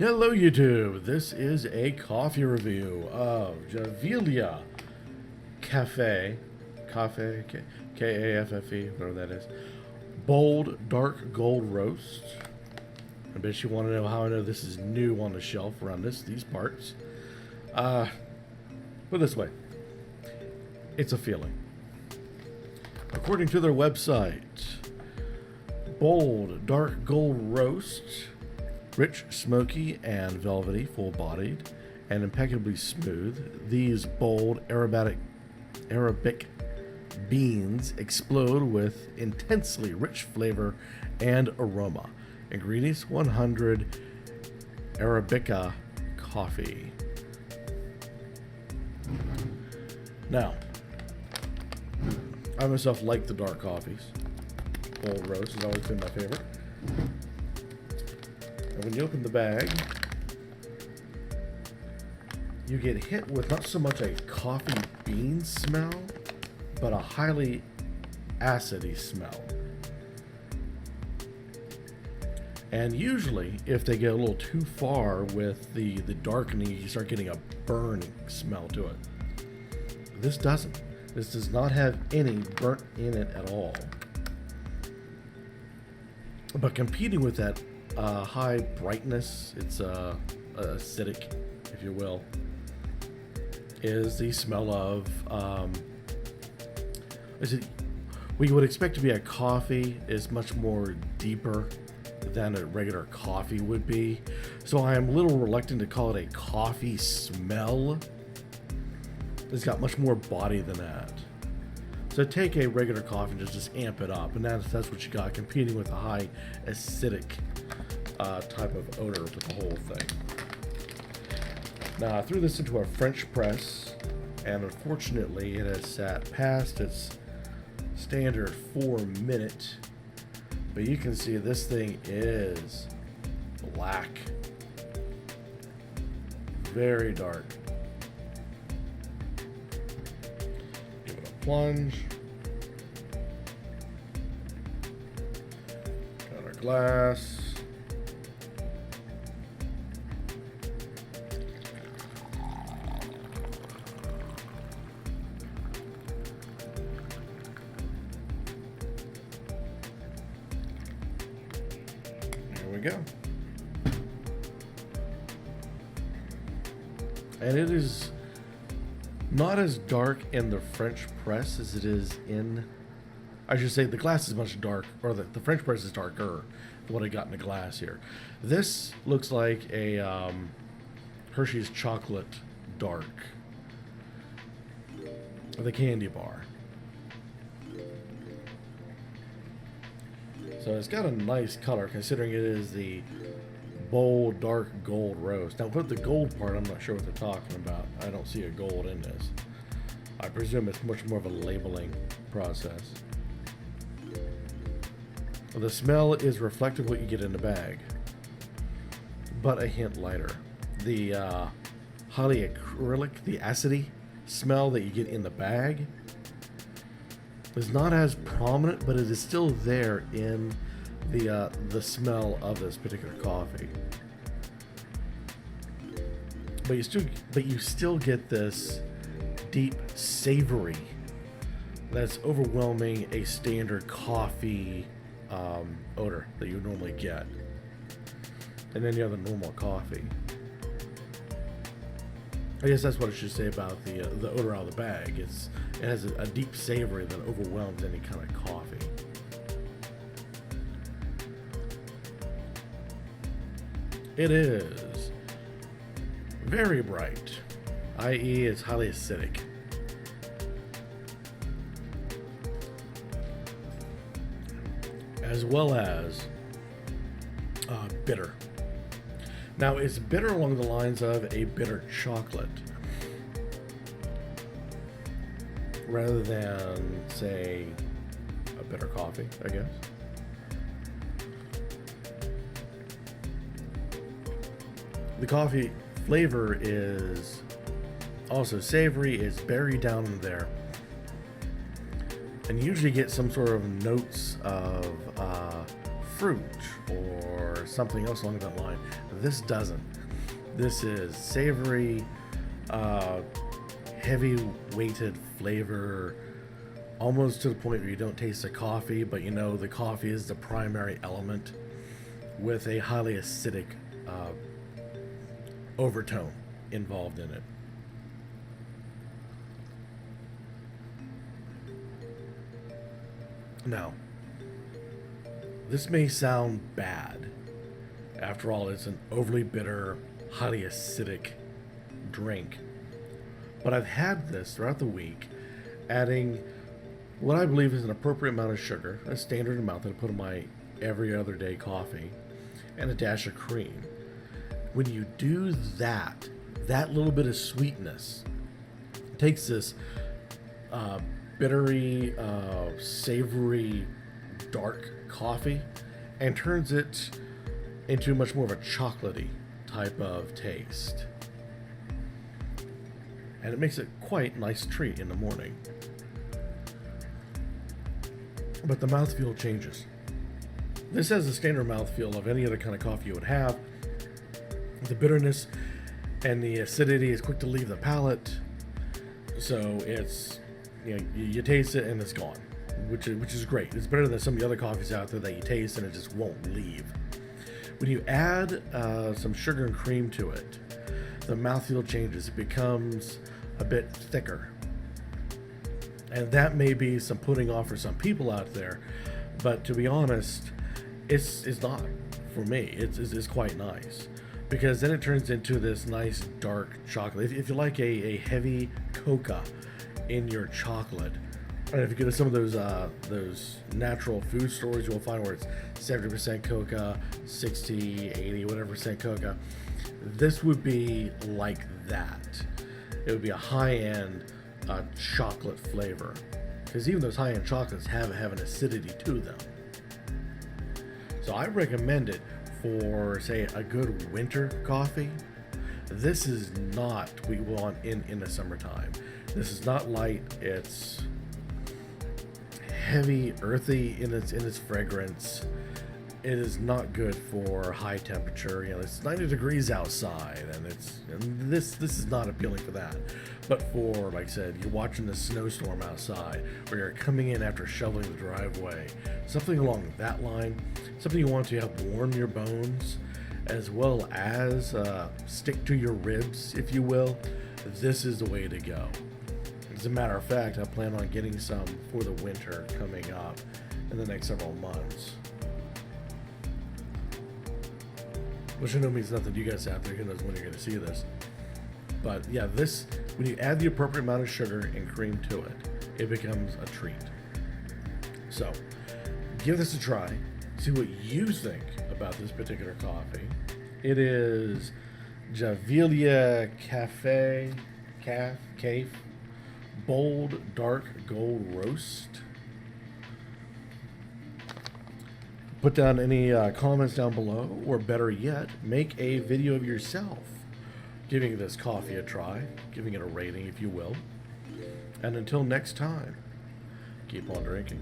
Hello YouTube, this is a coffee review of Gevalia Cafe, K-A-F-F-E, whatever that is. Bold Dark Gold Roast. I bet you want to know how I know this is new on the shelf around these parts. Put it this way, it's a feeling. According to their website, Bold Dark Gold Roast, rich, smoky, and velvety, full-bodied, and impeccably smooth. These bold Arabic beans explode with intensely rich flavor and aroma. Ingredients: 100 Arabica coffee. Now, I myself like the dark coffees. Bold roast has always been my favorite. And when you open the bag, you get hit with not so much a coffee bean smell, but a highly acidy smell. And usually, if they get a little too far with the darkening, you start getting a burning smell to it. This doesn't. This does not have any burnt in it at all. But competing with that high brightness, it's acidic, if you will, is the smell of what you would expect to be a coffee is much more deeper than a regular coffee would be. So I am a little reluctant to call it a coffee smell. It's got much more body than that. So take a regular coffee and just amp it up, and that's what you got, competing with a high acidic type of odor with the whole thing. Now I threw this into a French press, and unfortunately it has sat past its standard 4-minute. But you can see this thing is black, very dark. Give it a plunge. Got our glass. There we go. And it is not as dark in the French press as it is in, I should say the glass is much dark, or the French press is darker than what I got in the glass here. This looks like a Hershey's chocolate dark, the candy bar. So it's got a nice color considering it is the bold dark gold roast. Now with the gold part, I'm not sure what they're talking about. I don't see a gold in this. I presume it's much more of a labeling process. The smell is reflective of what you get in the bag, but a hint lighter. The highly acrylic, the acidy smell that you get in the bag is not as prominent, but it is still there in the smell of this particular coffee. But you still get this deep savory that's overwhelming a standard coffee odor that you normally get, and then you have the normal coffee. I guess that's what I should say about the odor out of the bag. It has a deep savory that overwhelms any kind of coffee. It is very bright, i.e. it's highly acidic. As well as bitter. Now, it's bitter along the lines of a bitter chocolate, rather than, say, a bitter coffee, I guess. The coffee flavor is also savory, it's buried down in there. And you usually get some sort of notes of fruit or something else along that line. This doesn't. This is savory, heavy weighted flavor, almost to the point where you don't taste the coffee, but you know the coffee is the primary element with a highly acidic overtone involved in it. Now, this may sound bad. After all, it's an overly bitter, highly acidic drink. But I've had this throughout the week, adding what I believe is an appropriate amount of sugar, a standard amount that I put in my every other day coffee, and a dash of cream. When you do that, that little bit of sweetness takes this bittery, savory, dark coffee and turns it into much more of a chocolatey type of taste. And it makes it quite a nice treat in the morning. But the mouthfeel changes. This has the standard mouthfeel of any other kind of coffee you would have. The bitterness and the acidity is quick to leave the palate. So it's, you know, you taste it and it's gone, which is great. It's better than some of the other coffees out there that you taste and it just won't leave. When you add some sugar and cream to it, the mouthfeel changes. It becomes a bit thicker. And that may be some putting off for some people out there, but to be honest, it's not for me. It's quite nice, because then it turns into this nice dark chocolate. If you like a heavy cocoa in your chocolate, and if you go to some of those natural food stores, you'll find where it's 70% cocoa, 60, 80, whatever percent cocoa. This would be like that. It would be a high-end chocolate flavor, because even those high-end chocolates have an acidity to them. So I recommend it for, say, a good winter coffee. This is not what we want in the summertime. This is not light. It's heavy, earthy in its fragrance. It is not good for high temperature. You know, it's 90 degrees outside, and this is not appealing for that. But for, like I said, you're watching the snowstorm outside, or you're coming in after shoveling the driveway, something along that line, something you want to help warm your bones, as well as stick to your ribs, if you will. This is the way to go. As a matter of fact, I plan on getting some for the winter coming up in the next several months. Which I know means nothing to you guys out there. Who knows when you're going to see this. But yeah, this, when you add the appropriate amount of sugar and cream to it, it becomes a treat. So, give this a try. See what you think about this particular coffee. It is Gevalia Cafe Bold Dark Gold Roast. Put down any comments down below, or better yet, make a video of yourself giving this coffee a try, giving it a rating if you will. And until next time, keep on drinking.